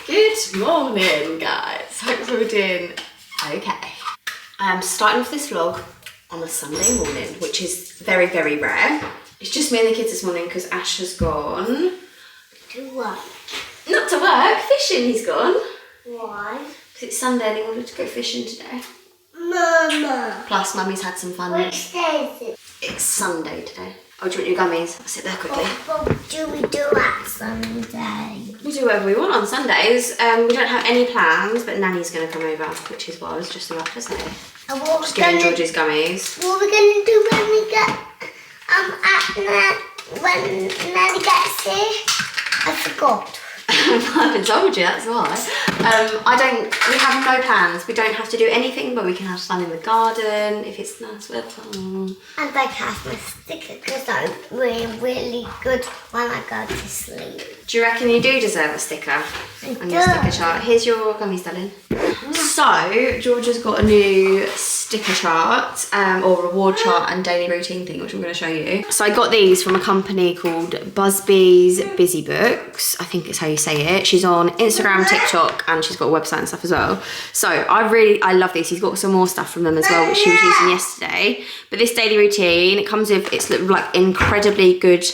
Good morning, guys. Hope we're doing okay. I'm starting off this vlog on a Sunday morning, which is very, very rare. It's just me and the kids this morning because Ash has gone... To work? Not to work, fishing he's gone. Why? Because it's Sunday and he wanted to go fishing today. Mama. Plus, Mummy's had some fun. Which day is it? It's Sunday today. Oh, do you want your gummies? I'll sit there quickly. What do we do at Sunday? We do whatever we want on Sundays. We don't have any plans, but Nanny's going to come over, which is what I was just about to say. And what Just getting George's gummies. What are we going to do when we get when Nanny gets here? I forgot. I haven't told you, that's why. We have no plans. We don't have to do anything, but we can have fun in the garden if it's nice weather. And I have my sticker because I'm really good when I go to sleep. Do you reckon you do deserve a sticker on your sticker chart? Here's your gummies, darling. So, George has got a new sticker chart, or reward chart and daily routine thing, which I'm going to show you. So I got these from a company called Busby's Busy Books. I think it's how you say it. She's on Instagram, TikTok, and she's got a website and stuff as well. So I love these. He's got some more stuff from them as well, which she was using yesterday. But this daily routine, it comes with, it's like incredibly good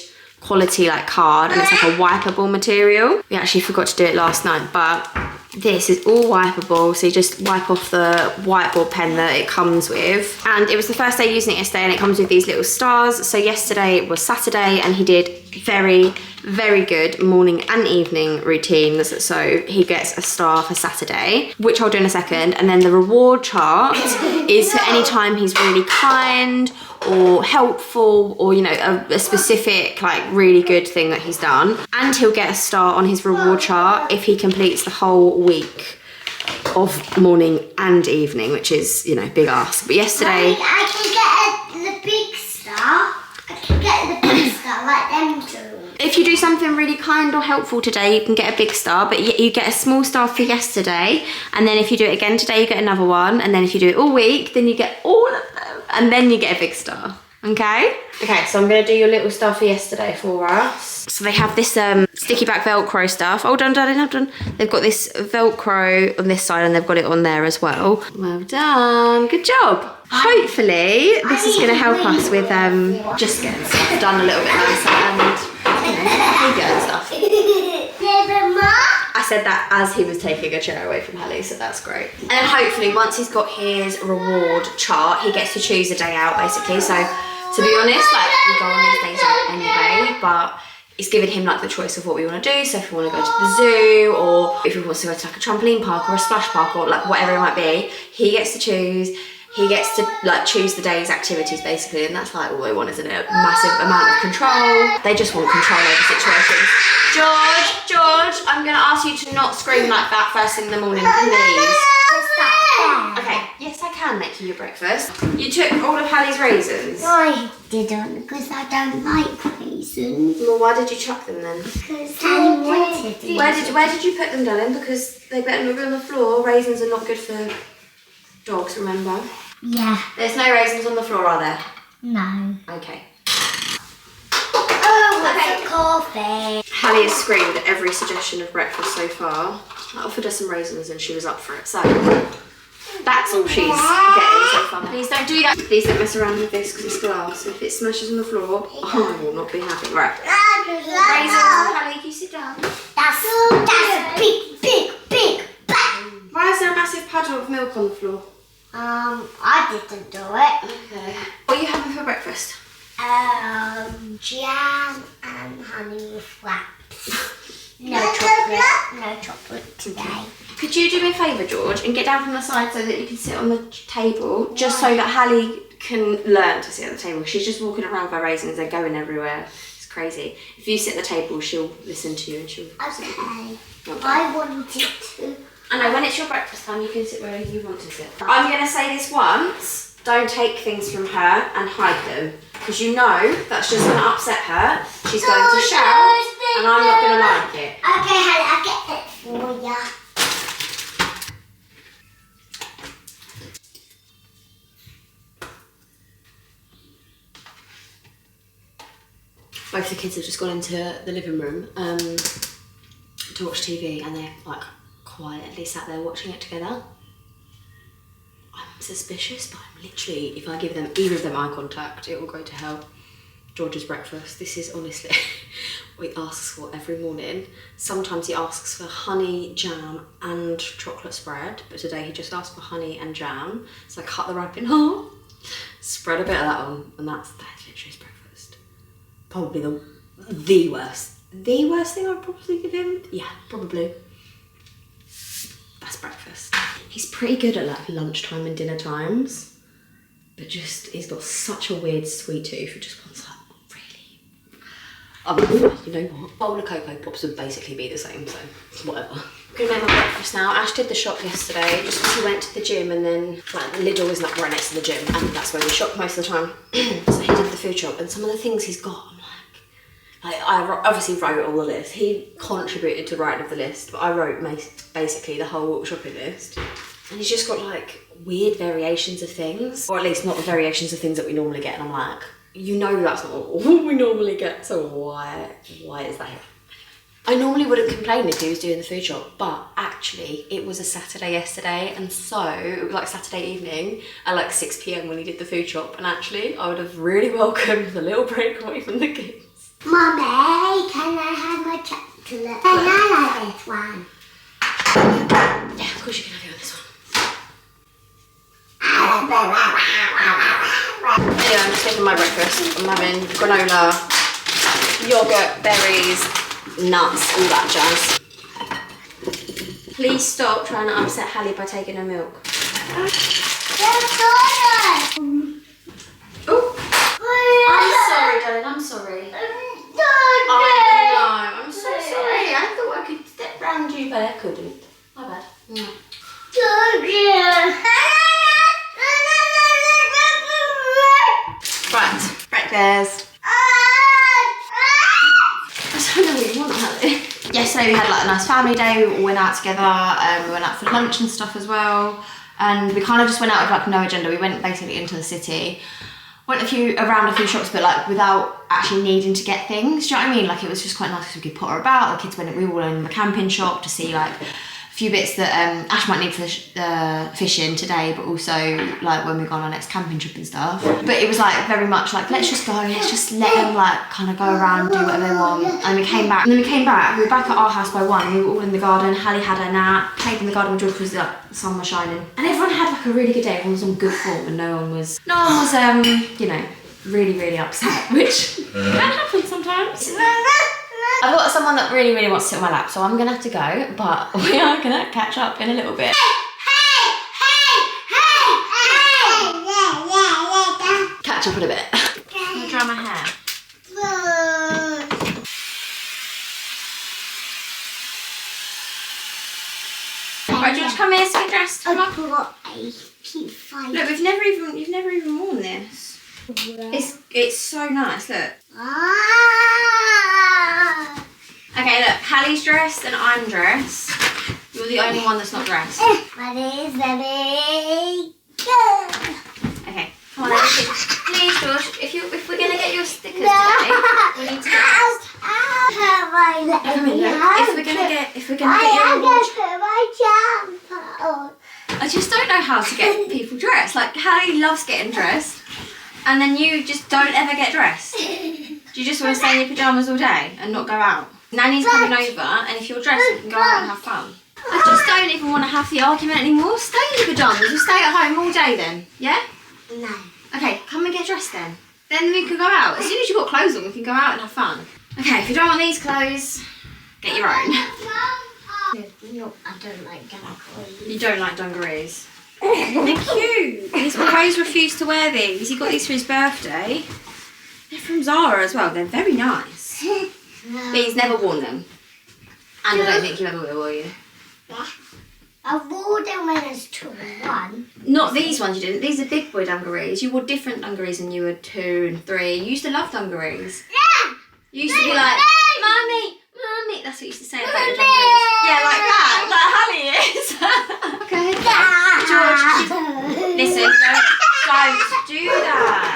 quality like card, and it's like a wipeable material. We actually forgot to do it last night, but this is all wipeable, so you just wipe off the whiteboard pen that it comes with. And it was the first day using it yesterday, and it comes with these little stars. So yesterday was Saturday, and he did very, very good morning and evening routines. So he gets a star for Saturday, which I'll do in a second. And then the reward chart is for any time he's really kind or helpful, or you know, a specific like really good thing that he's done. And he'll get a star on his reward chart if he completes the whole week of morning and evening, which is, you know, big ask. But yesterday I can get the big star. I can get the big star like them two. if you do something really kind or helpful today, you can get a big star, but you get a small star for yesterday, and then if you do it again today, you get another one, and then if you do it all week, then you get all of them, and then you get a big star. Okay? Okay, so I'm going to do your little stuff for yesterday for us. So they have this sticky back Velcro stuff. Oh, done, darling, hold on. They've got this Velcro on this side, and they've got it on there as well. Well done. Good job. Hopefully, this is going to help us with just getting stuff done a little bit nicer and, you know, bigger and stuff. I said that as he was taking a chair away from Hallie, so that's great. And then hopefully, once he's got his reward chart, he gets to choose a day out, basically. So, to be honest, like, we go on these days out anyway, but it's given him like the choice of what we want to do. So if we want to go to the zoo, or if he wants to go to like a trampoline park or a splash park, or like whatever it might be, he gets to choose. He gets to like choose the day's activities, basically, and that's like all they want, isn't it? A massive amount of control. They just want control over situations. George, I'm gonna ask you to not scream like that first thing in the morning, please. Okay, yes I can make you your breakfast. You took all of Hallie's raisins? No, I didn't, because I don't like raisins. Well, why did you chuck them then? Because I wanted it. Where did you put them, darling? Because they better not be on the floor. Raisins are not good for dogs, remember? Yeah. There's no raisins on the floor, are there? No. Okay. Oh, okay. Coffee. Hallie has screamed at every suggestion of breakfast so far. I offered her some raisins and she was up for it, so that's all she's getting so far. Please don't do that. Please don't mess around with this because it's glass. If it smashes on the floor, I will not be happy. Right. Raisins, Hallie, can you sit down? That's big. Why is there a massive puddle of milk on the floor? I didn't do it. Okay. What are you having for breakfast? Jam and honey with wraps. No chocolate today. Could you do me a favour, George, and get down from the side so that you can sit on the table, just so that Hallie can learn to sit at the table. She's just walking around with her raisins, they're going everywhere. It's crazy. If you sit at the table, she'll listen to you and she'll... Okay. I wanted to. I know, when it's your breakfast time, you can sit wherever you want to sit. I'm going to say this once. Don't take things from her and hide them. Because you know that's just going to upset her. She's going to shout, and I'm not going to like it. Okay, honey, I'll get it for ya. Both the kids have just gone into the living room to watch TV, and they're like quietly sat there watching it together. I'm suspicious, but I'm literally, if I give them either of them eye contact, it will go to hell. George's breakfast. This is honestly what he asks for every morning. Sometimes he asks for honey, jam and chocolate spread, but today he just asked for honey and jam. So I cut the wrap in half, spread a bit of that on, and that's literally his breakfast. Probably the worst. The worst thing I'd probably give him? Yeah, probably. That's breakfast. He's pretty good at like lunchtime and dinner times, but just, he's got such a weird sweet tooth. It just wants like, really. You know what? Bowl of Cocoa Pops would basically be the same, so whatever. I'm gonna make my breakfast now. Ash did the shop yesterday, just because he went to the gym, and then like Lidl isn't up right next to the gym, and that's where we shop most of the time. So he did the food shop, and some of the things he's got, I'm like I obviously wrote all the list. He contributed to writing of the list, but I wrote basically the whole shopping list. And he's just got like weird variations of things, or at least not the variations of things that we normally get. And I'm like, you know, that's not what we normally get, so why is that here? I normally wouldn't complain if he was doing the food shop, but actually it was a Saturday yesterday, and so it was like Saturday evening at like 6 PM when he did the food shop, and actually I would have really welcomed the little break away from the kids. Mummy, can I have my chocolate? Can I like this one? Yeah, of course you can have it on this one. Anyway, I'm just making my breakfast. I'm having granola, yogurt, berries, nuts, all that jazz. Please stop trying to upset Hallie by taking her milk. Oh, I'm sorry, darling, I'm sorry. I know, I'm so sorry. I thought I could step round you, but I couldn't. My bad. Right, breakfast. I don't know what you want, Hallie. Yesterday we had like a nice family day. We all went out together. We went out for lunch and stuff as well. And we kind of just went out with like no agenda. We went basically into the city. Went around a few shops, but like without actually needing to get things. Do you know what I mean? Like it was just quite nice because we could potter about. The kids we all went in the camping shop to see like a few bits that Ash might need for fishing today, but also like when we go on our next camping trip and stuff. But it was like very much like, let's just go, let's just let them like kind of go around, do whatever they want. And we came back. And then we came back, we were back at our house by 1. We were all in the garden. Hallie had her nap, played in the garden with George because the sun was shining. And everyone had like a really good day. Everyone was on good form, and no one was you know, really upset, which can happen sometimes. I've got someone that really wants to sit on my lap, so I'm gonna have to go, but we are gonna catch up in a little bit. Catch up in a bit. I'm gonna dry my hair. Right, George, come here, get dressed. Come on. Look, you've never even worn this. It's so nice. Look. Okay, look. Hallie's dressed and I'm dressed. You're the only one that's not dressed. But it's very good. Okay, come on, please, George. If we're gonna get your stickers today, we need to get dressed. Come in, look. If we're gonna get your award. I just don't know how to get people dressed. Like, Hallie loves getting dressed, and then you just don't ever get dressed. Do you just want to stay in your pyjamas all day and not go out? Nanny's coming over, and if you're dressed, we can go out and have fun. I just don't even want to have the argument anymore. Stay in your pyjamas. We'll stay at home all day then, yeah? No. Okay, come and get dressed then. Then we can go out. As soon as you've got clothes on, we can go out and have fun. Okay, if you don't want these clothes, get your own. No, I don't like dungarees. You don't like dungarees? They're cute. He's always refused to wear these. He got these for his birthday. They're from Zara as well. They're very nice. But he's never worn them. And I don't think you ever will you? Yeah. I wore them when I was 1. Not these ones you didn't. These are big boy dungarees. You wore different dungarees when you were 2 and 3. You used to love dungarees. Yeah. You used to be like, Mummy, Mummy. That's what you used to say about your dungarees. Yeah, like that. Like Hallie is. Okay. George, listen, don't do that.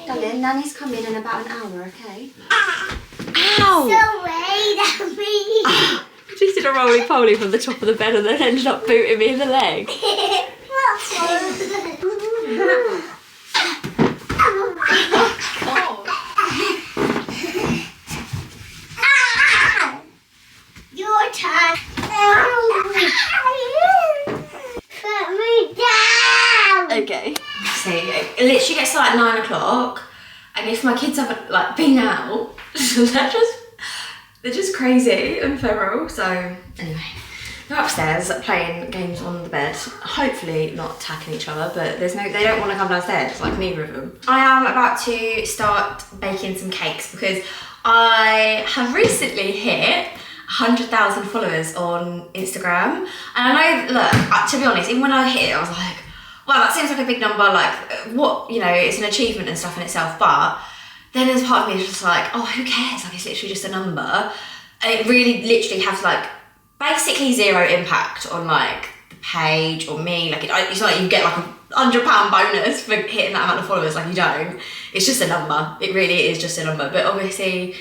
Darling, Nanny Mummy's coming in about an hour, okay? Ow! So wait at me. She did a roly-poly from the top of the bed and then ended up booting me in the leg. Your turn. Put me down. Okay. So it literally gets to like 9 o'clock, and if my kids haven't like been out, they're just crazy and feral. So anyway, they're upstairs playing games on the bed, hopefully not attacking each other, but they don't want to come downstairs, like neither of them. I am about to start baking some cakes because I have recently hit 100,000 followers on Instagram, and I know, look, to be honest, even when I hit it, I was like, wow, that seems like a big number, like, what, you know, it's an achievement and stuff in itself, but then there's part of me that's just like, oh, who cares, like, it's literally just a number, and it really literally has, like, basically zero impact on, like, the page or me, like, it's not like you get, like, £100 bonus for hitting that amount of followers, like, you don't, it's just a number, it really is just a number, but obviously,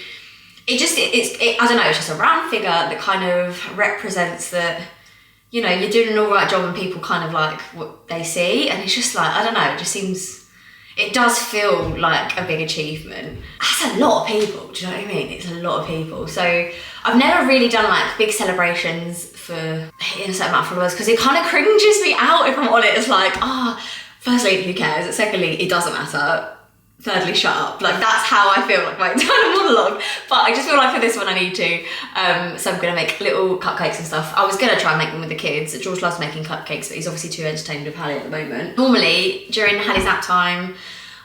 I don't know, it's just a round figure that kind of represents that, you know, you're doing an all right job and people kind of like what they see, and it's just like, I don't know, it does feel like a big achievement. That's a lot of people, do you know what I mean? It's a lot of people. So I've never really done like big celebrations for hitting a certain amount of followers because it kind of cringes me out if I'm on it. It's like, firstly, who cares? Secondly, it doesn't matter. Thirdly, shut up. Like, that's how I feel like my internal monologue. But I just feel like for this one I need to. So I'm gonna make little cupcakes and stuff. I was gonna try and make them with the kids. George loves making cupcakes, but he's obviously too entertained with Hallie at the moment. Normally, during Hallie's nap time,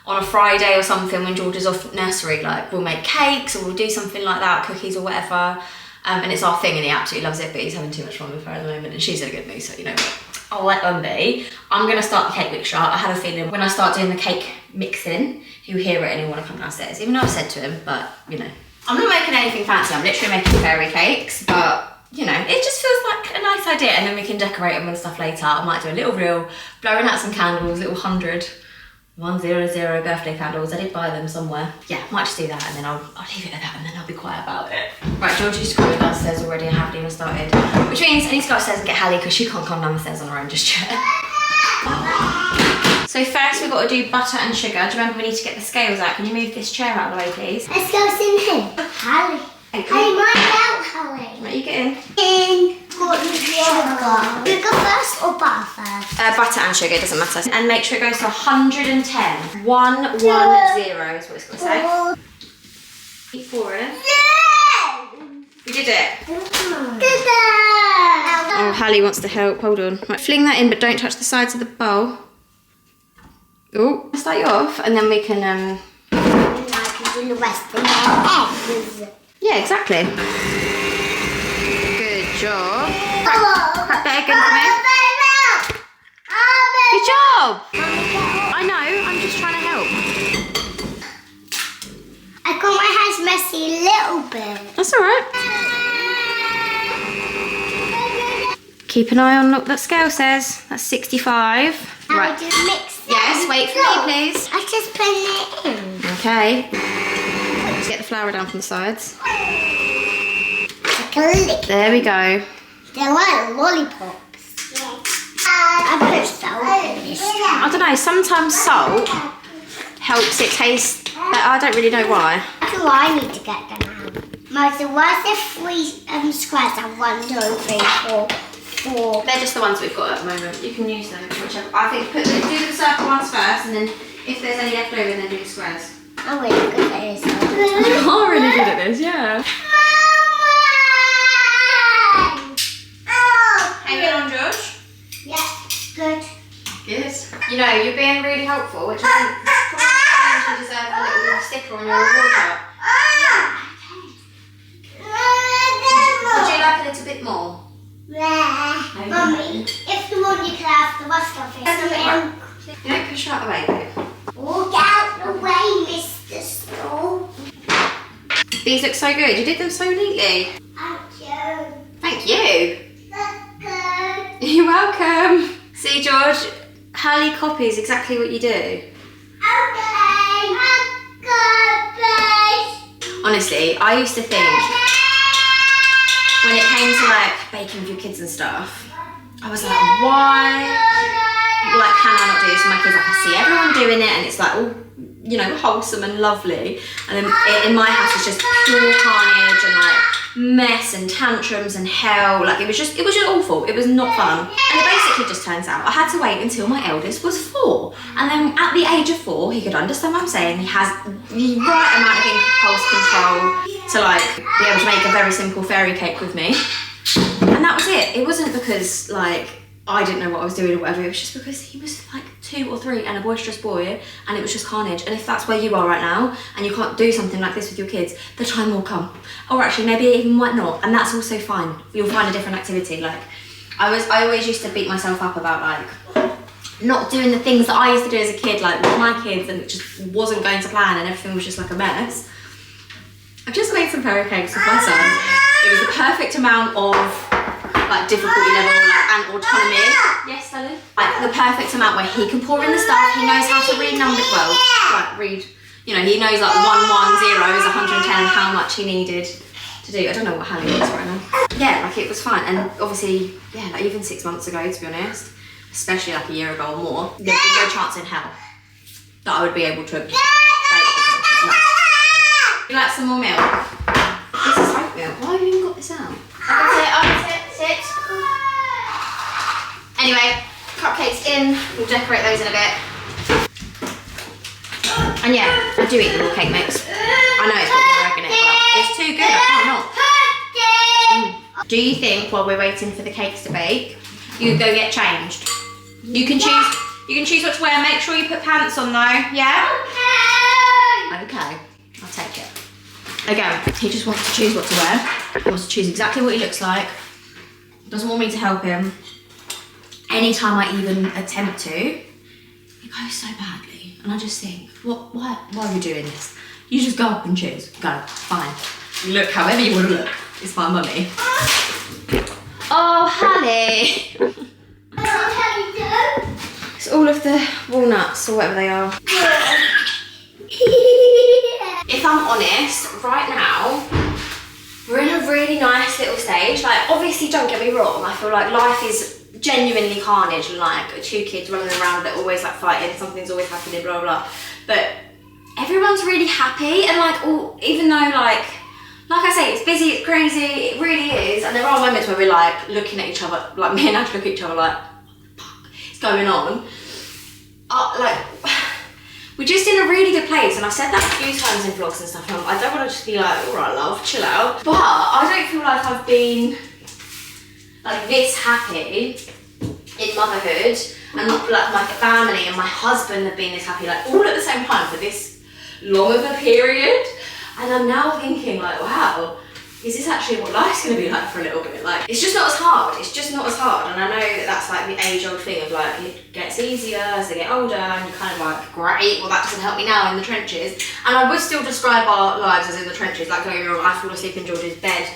on a Friday or something, when George is off nursery, like, we'll make cakes or we'll do something like that, cookies or whatever. And it's our thing and he absolutely loves it, but he's having too much fun with her at the moment and she's in a good mood, so you know what. I'll let them be. I'm gonna start the cake mixture. I have a feeling when I start doing the cake mixing, he'll hear it and he'll want to come downstairs. Even though I've said to him, but you know. I'm not making anything fancy, I'm literally making fairy cakes, but you know, it just feels like a nice idea, and then we can decorate them and stuff later. I might do a little reel, blowing out some candles, little 100 birthday candles. I did buy them somewhere. Yeah, might just do that and then I'll leave it at that and then I'll be quiet about it. Right, Georgie's coming downstairs already. I haven't even started. Which means I need to go upstairs and get Hallie because she can't come down the stairs on her own just yet. So first we've got to do butter and sugar. Do you remember we need to get the scales out? Can you move this chair out of the way, please? Let's go in here. Hallie. Hallie, mind out, Hallie. Right, you get in. Got sugar. Sugar first or butter first? Butter and sugar, it doesn't matter. And make sure it goes to 110. 110 is what it's got to say. Keep pouring. You did it. Oh, Hallie wants to help. Hold on. Right, fling that in, but don't touch the sides of the bowl. Oh, start you off, and then we can. I can do the rest in my eggs. Yeah, exactly. Good job. Crack that egg in for me. Good job. I know. I'm just trying to help. I got my hands messy a little bit. That's all right. Keep an eye on what that scale says. That's 65. Now right. I just mix them. Yes, wait for me, please. I just put it in. Okay. Let's get the flour down from the sides. Like a lick. There we go. They're like lollipops. Yeah. I put salt in this. I don't know, sometimes salt helps it taste better. I don't really know why. That's all I need to get them out. Martha, why's there 3 squares and 1, 2, 3, 4? They're just the ones we've got at the moment. You can use them, whichever. I think do the circle ones first, and then if there's any left over, then do the squares. I'm really good at this. You are really good at this, yeah. How you getting on, George? Yeah, good. Good. You know, you're being really helpful, which means you deserve a little sticker on your reward chart. Would you like a little bit more? Yeah. Mummy, if you want, you can have the rest of it. You don't push her out the way, babe. Oh, get out the way, Mr. Stool. These look so good. You did them so neatly. Thank you. Thank you. Good. You're welcome. See, George, Hallie copies exactly what you do. Okay. honestly, I used to think when it came to like baking with your kids and stuff, I was like, why? Like, can I not do this with my kids? Like, I see everyone doing it and it's like all, you know, wholesome and lovely. And then in my house, it's just pure carnage and like mess and tantrums and hell. Like, it was just awful. It was not fun. And it basically just turns out I had to wait until my eldest was 4. And then at the age of 4, he could understand what I'm saying. He has the right amount of impulse control to like be able to make a very simple fairy cake with me. And that was it. It wasn't because like I didn't know what I was doing or whatever. It was just because he was like 2 or 3 and a boisterous boy, and it was just carnage. And if that's where you are right now and you can't do something like this with your kids, the time will come. Or actually maybe it even might not, and that's also fine. You'll find a different activity. Like I always used to beat myself up about like not doing the things that I used to do as a kid, like with my kids, and it just wasn't going to plan and everything was just like a mess. I've just made some fairy cakes with my son. It was the perfect amount of like difficulty level and autonomy. Yes, darling. Like the perfect amount where he can pour in the stuff. He knows how to read numbers well. Like read, you know, he knows like 110 is 110 how much he needed to do. I don't know what Hallie is right now. Yeah, like it was fine. And obviously, yeah, like even 6 months ago, to be honest, especially like a year ago or more, there'd be no chance in hell that I would be able to bake no. You like some more milk? This is oat milk. Why have you even got this out? Sit. Anyway, cupcakes in. We'll decorate those in a bit. And yeah, I do eat the little cake mix. I know it's got more egg in it, but it's too good. I can't not. Do you think while we're waiting for the cakes to bake, you go get changed? You can choose. You can choose what to wear. Make sure you put pants on though. Yeah. Okay. I'll take it. Again, he just wants to choose what to wear. He wants to choose exactly what he looks like. Doesn't want me to help him. Anytime I even attempt to, it goes so badly. And I just think, why are we doing this? You just go up and choose. Go, fine. You look however you want to look. It's my mummy. Oh, Hallie. It's all of the walnuts or whatever they are. If I'm honest, right now, we're in a really nice little stage. Like, obviously, don't get me wrong, I feel like life is genuinely carnage and like 2 kids running around that are always like fighting, something's always happening, blah, blah, blah. But everyone's really happy and like, even though like I say, it's busy, it's crazy, it really is. And there are moments where we're like looking at each other, like me and Ash look at each other like, what the fuck is going on? Like, we're just in a really good place, and I've said that a few times in vlogs and stuff, and I don't want to just be like, all right, love, chill out. But I don't feel like I've been like this happy in motherhood, and like my family and my husband have been this happy, like all at the same time for this long of a period. And I'm now thinking like, wow, is this actually what life's going to be like for a little bit? Like, it's just not as hard. It's just not as hard. And I know that that's like the age-old thing of like, it gets easier as they get older, and you're kind of like, great, well that doesn't help me now in the trenches. And I would still describe our lives as in the trenches. Like, don't get me wrong, I fall asleep in George's bed,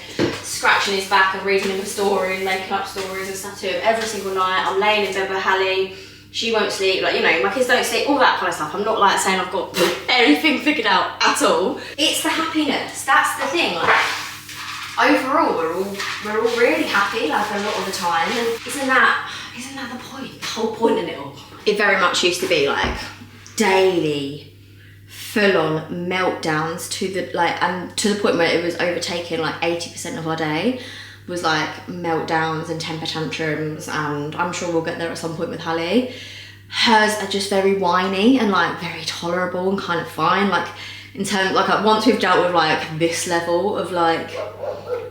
scratching his back and reading him a story and making up stories and stuff to him every single night. I'm laying in bed with Hallie. She won't sleep, like, you know, my kids don't sleep, all that kind of stuff. I'm not like saying I've got everything figured out at all. It's the happiness, that's the thing. Like, overall, we're all really happy, like a lot of the time. And isn't that the point? The whole point in it all. It very much used to be like daily, full-on meltdowns to the point where it was overtaking like 80% of our day. Was like meltdowns and temper tantrums, and I'm sure we'll get there at some point with Hallie. Hers are just very whiny and like very tolerable and kind of fine. Like in terms, like once we've dealt with like this level of like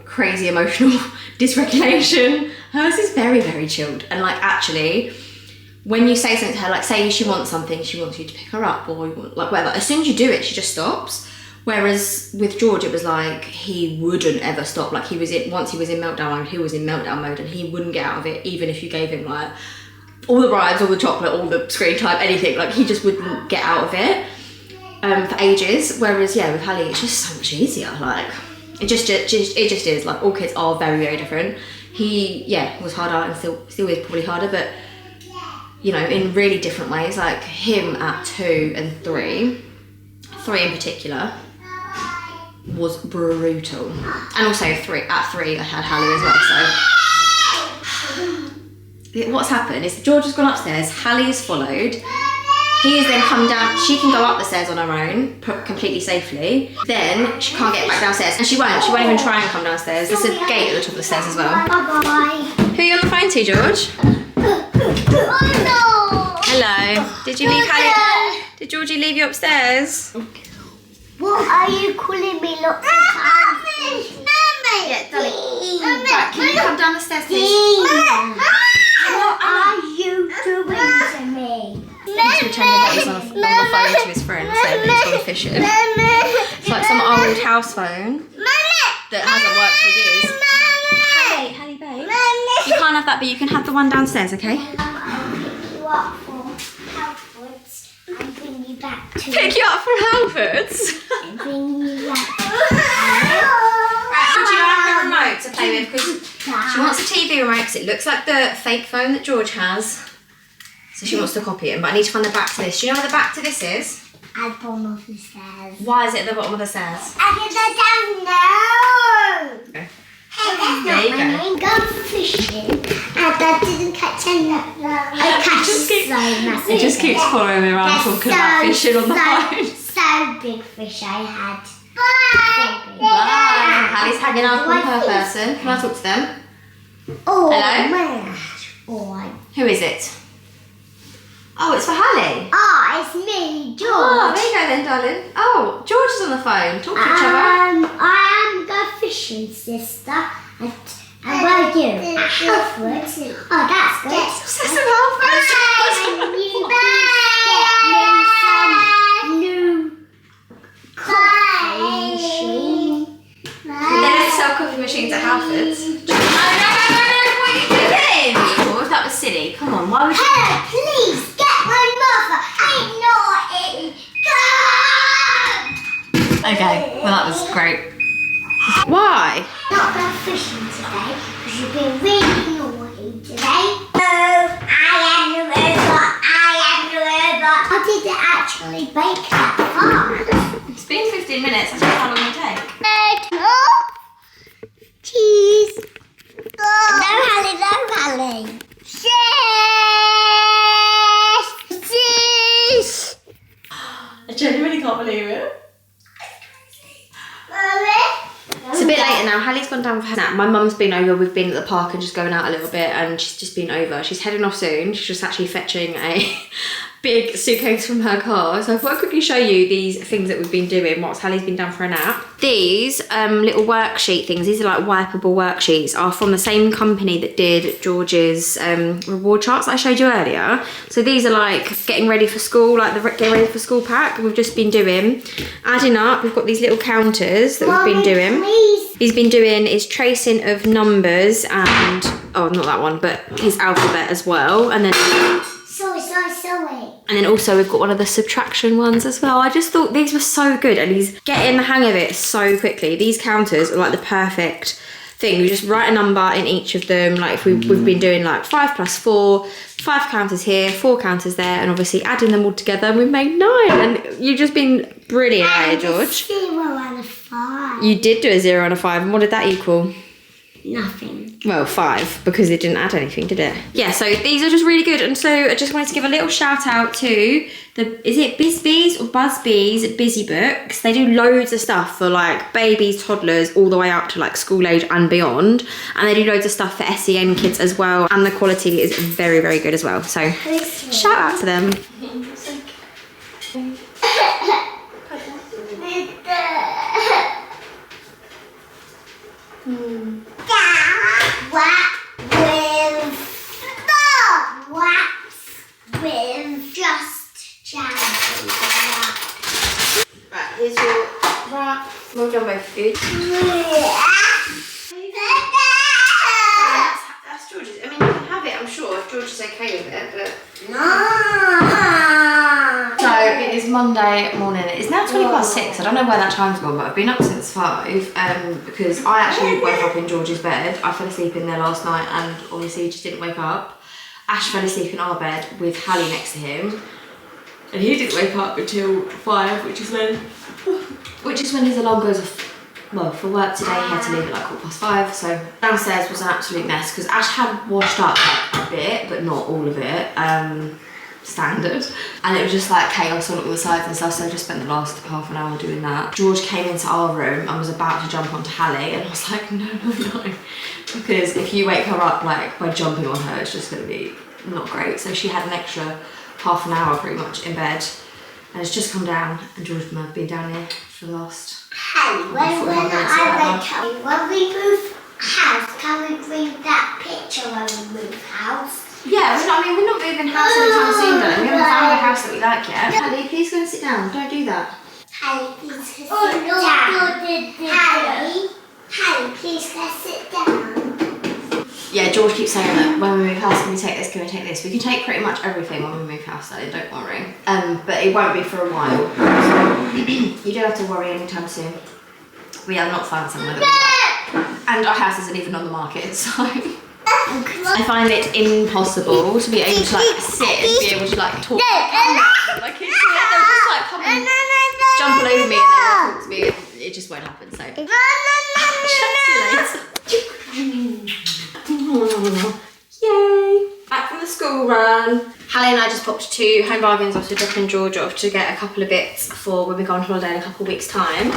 crazy emotional dysregulation, hers is very, very chilled. And like actually, when you say something to her, like say she wants something, she wants you to pick her up or you want, like whatever. As soon as you do it, she just stops. Whereas with George, it was like he wouldn't ever stop. Like once he was in meltdown mode, he was in meltdown mode, and he wouldn't get out of it, even if you gave him like all the rides, all the chocolate, all the screen time, anything. Like he just wouldn't get out of it for ages. Whereas yeah, with Hallie, it's just so much easier. Like it just is. Like all kids are very, very different. He was harder and still is probably harder, but you know, in really different ways. Like him at 2 and 3 in particular. was brutal. And also at 3 I had Hallie as well, so. What's happened is George has gone upstairs, Hallie has followed. He has then come down, she can go up the stairs on her own, completely safely. Then she can't get back downstairs, and she won't even try and come downstairs. There's a gate at the top of the stairs as well. Bye-bye. Who are you on the phone to, George? Hello. Did you leave Hallie? Did Georgie leave you upstairs? What are you calling me lots of times? Yeah, darling. Right, can you come down the stairs, please? What are you doing to me? He's pretending that he's on the phone to his friend saying that he's gone fishing. It's like some old house phone that hasn't worked for years. Hallie, babe. You can't have that, but you can have the one downstairs, okay? I'll pick you up for Halfords and bring you back to Pick you up from Halfords? and bring you back to Would you like a remote to play with? Because she wants a TV remote because it looks like the fake phone that George has. So she wants to copy it, but I need to find the back to this. Do you know where the back to this is? at the bottom of the stairs. Why is it at the bottom of the stairs? I don't know. Okay. Hey, that's There you not my name. Go fishing. And I didn't catch any. I catch so massive. It just keeps following me around talking about fishing on the phone. So big fish I had. Bye. Bye. Hallie's hanging out with her person. Can I talk to them? Oh, Hello? man. Oh, Who is it? Oh, it's for Hallie. it's me, George. Oh, there you go then, darling. Oh, George is on the phone. Talk to each other. I am go fishing, sister. And where are you? At Halfords. Oh, that's good. Sister Halfords. And you get me some new coffee machine. They don't sell coffee machines at Halfords. No. What are you doing? George, that was silly. Come on, why would you... Hey, please get my mother. I'm naughty. Go! Okay, well that was great. Why? Not go fishing today because you've been really naughty today. Oh, I am the robot. How did it actually bake that fast? It's been 15 minutes. That's how long it take. Cheese. No, Hallie. Cheese. I genuinely can't believe it. Mommy. It's a bit later now. Hallie's gone down for her nap. My mum's been over. We've been at the park and just going out a little bit, and she's just been over. She's heading off soon. She's just actually fetching a big suitcase from her car. So I thought I'd quickly show you these things that we've been doing whilst Hallie's been down for a nap. These little worksheet things, these are like wipeable worksheets, are from the same company that did George's reward charts that I showed you earlier. So these are like getting ready for school, like the getting ready for school pack we've just been doing. Adding up, we've got these little counters that we've been doing. Please. He's been doing his tracing of numbers and, oh, not that one, but his alphabet as well. And then Sorry. And then also we've got one of the subtraction ones as well. I just thought these were so good, and he's getting the hang of it so quickly. These counters are like the perfect thing. You just write a number in each of them. Like if we've been doing like 5 plus 4, 5 counters here, 4 counters there, and obviously adding them all together, and we've made 9. And you've just been brilliant at it, George. 0 and a 5. You did do a 0 and a 5, and what did that equal? Nothing. Well, 5, because it didn't add anything, did it? Yeah, so these are just really good. And so I just wanted to give a little shout out to is it Bisbees or Busby's Busy Books? They do loads of stuff for like babies, toddlers, all the way up to like school age and beyond. And they do loads of stuff for SEN kids as well. And the quality is very, very good as well. So shout out to them. With just jam. Right, here's your wrap. Well done, both food. That's George's. I mean, you can have it, I'm sure, if George is okay with it, but... No. So, it is Monday morning. It is now 6:20. I don't know where that time's gone, but I've been up since 5, because I actually woke up in George's bed. I fell asleep in there last night, and obviously just didn't wake up. Ash fell asleep in our bed with Hallie next to him, and he didn't wake up until 5, which is when his alarm goes off well, for work today, he had to leave at like 5:15, so downstairs was an absolute mess because Ash had washed up like a bit, but not all of it, standard. And it was just like chaos on all the sides and stuff, so I just spent the last half an hour doing that. George came into our room and was about to jump onto Hallie, and I was like, no, because if you wake her up like by jumping on her, it's just gonna be not great. So she had an extra half an hour pretty much in bed, and it's just come down, and George and I have been down here for the last when we move house, can we bring that picture when we move house? Yeah, we're not moving house anytime soon, though. We haven't found a house that we like yet. Hallie, please go and sit down. Don't do that. Hallie, please go sit down. Hallie, please go sit down. Yeah, George keeps saying that when we move house, can we take this, can we take this? We can take pretty much everything when we move house, though, don't worry. But it won't be for a while. So you don't have to worry anytime soon. We have not found somewhere that we like. And our house isn't even on the market, so... I find it impossible to be able to like sit and be able to like talk. Like it's they'll just like come and jump all over me and then talk to me. It just won't happen. So. Yay! Back from the school run. Hallie and I just popped to Home Bargains after dropping George off to get a couple of bits for when we go on holiday in a couple of weeks' time.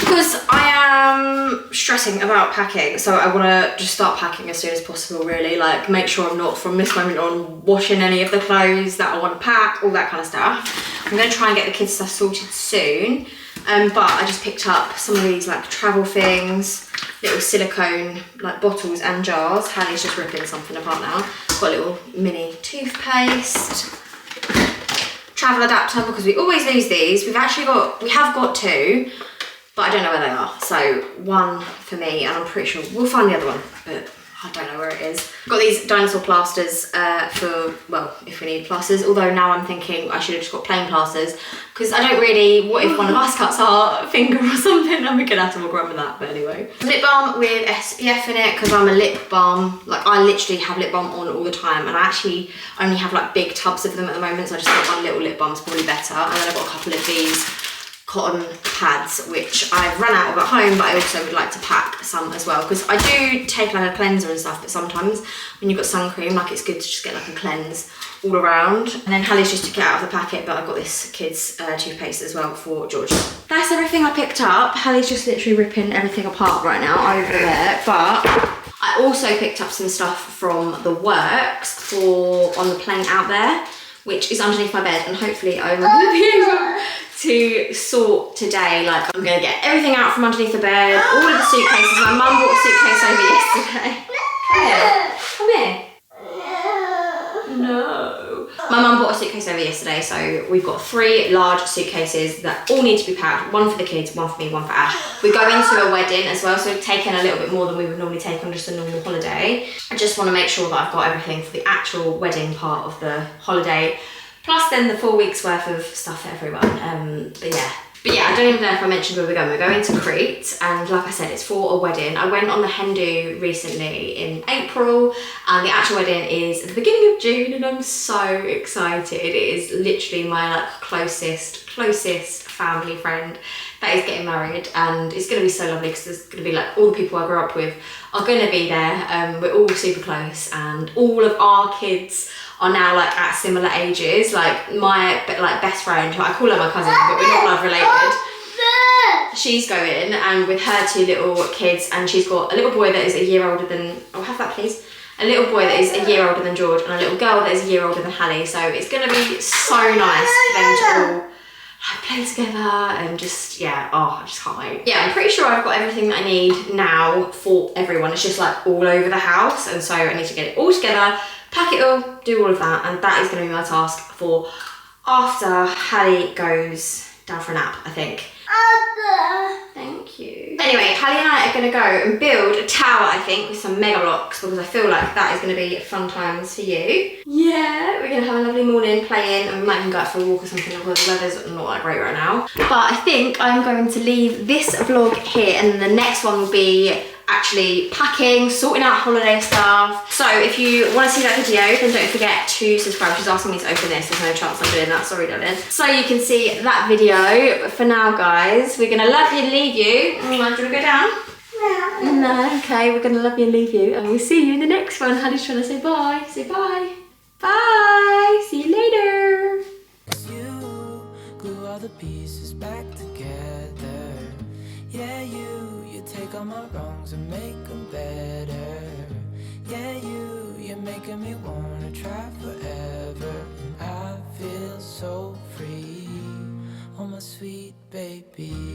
Because I am stressing about packing, so I want to just start packing as soon as possible, really. Like, make sure I'm not, from this moment on, washing any of the clothes that I want to pack, all that kind of stuff. I'm going to try and get the kids' stuff sorted soon. But I just picked up some of these, like, travel things, little silicone, like, bottles and jars. Hallie's just ripping something apart now. Got a little mini toothpaste. Travel adapter, because we always lose these. We have got two. But I don't know where they are, so one for me, and I'm pretty sure we'll find the other one, but I don't know where it is. Got these dinosaur plasters for, well, if we need plasters, although now I'm thinking I should have just got plain plasters, because I don't really, what if one of us cuts our finger or something, and we're gonna have to walk around with that, but anyway. Lip balm with SPF in it, because I'm a lip balm, like I literally have lip balm on all the time, and I actually only have like big tubs of them at the moment, so I just thought one little lip balm's probably better, and then I've got a couple of these cotton pads which I've run out of at home, but I also would like to pack some as well, because I do take like a cleanser and stuff, but sometimes when you've got sun cream, like it's good to just get like a cleanse all around. And then Hallie's just took it out of the packet, but I've got this kids toothpaste as well for George. That's everything I picked up. Hallie's just literally ripping everything apart right now over there, but I also picked up some stuff from the works for on the plane out there, which is underneath my bed, and hopefully I will be able to sort today. Like, I'm gonna get everything out from underneath the bed, all of the suitcases. My mum brought a suitcase over yesterday. Come here. No. My mum bought a suitcase over yesterday, so we've got 3 large suitcases that all need to be packed. One for the kids, one for me, one for Ash. We go into a wedding as well, so we've taken a little bit more than we would normally take on just a normal holiday. I just want to make sure that I've got everything for the actual wedding part of the holiday, plus then the 4 weeks worth of stuff for everyone. But yeah, I don't even know if I mentioned where we're going. We're going to Crete, and like I said, it's for a wedding. I went on the hen do recently in April, and the actual wedding is at the beginning of June, and I'm so excited. It is literally my like closest family friend that is getting married, and it's going to be so lovely because there's going to be like all the people I grew up with are going to be there. We're all super close, and all of our kids are now like at similar ages. Like my best friend, who I call her my cousin, but we're not blood related, she's going, and with her 2 little kids, and she's got a little boy that is a year older than, oh have that please, a little boy that is a year older than George, and a little girl that is a year older than Hallie. So it's going to be so nice for them to all like play together and just, yeah, oh, I just can't wait. Yeah, I'm pretty sure I've got everything that I need now for everyone. It's just like all over the house, and so I need to get it all together, pack it all, do all of that, and that is going to be my task for after Hallie goes down for a nap, I think. Thank you. Anyway, Hallie and I are going to go and build a tower, I think, with some mega blocks, because I feel like that is going to be fun times for you. Yeah, we're going to have a lovely morning playing, and we might even go out for a walk or something, although the weather's not that great right now. But I think I'm going to leave this vlog here, and then the next one will be actually packing, sorting out holiday stuff. So if you want to see that video, then don't forget to subscribe. She's asking me to open this. There's no chance I'm doing that. Sorry, darling. So you can see that video. But for now, guys, we're gonna love you and leave you. Do you want to go down? No. Okay, we're gonna love you and leave you, and we'll see you in the next one. Hattie's trying to say bye. Say bye. Bye. See you later. You glue all the pieces back together. Yeah, you take all my wrongs and make them better. Yeah, you're making me wanna try forever. And I feel so free, oh my sweet baby.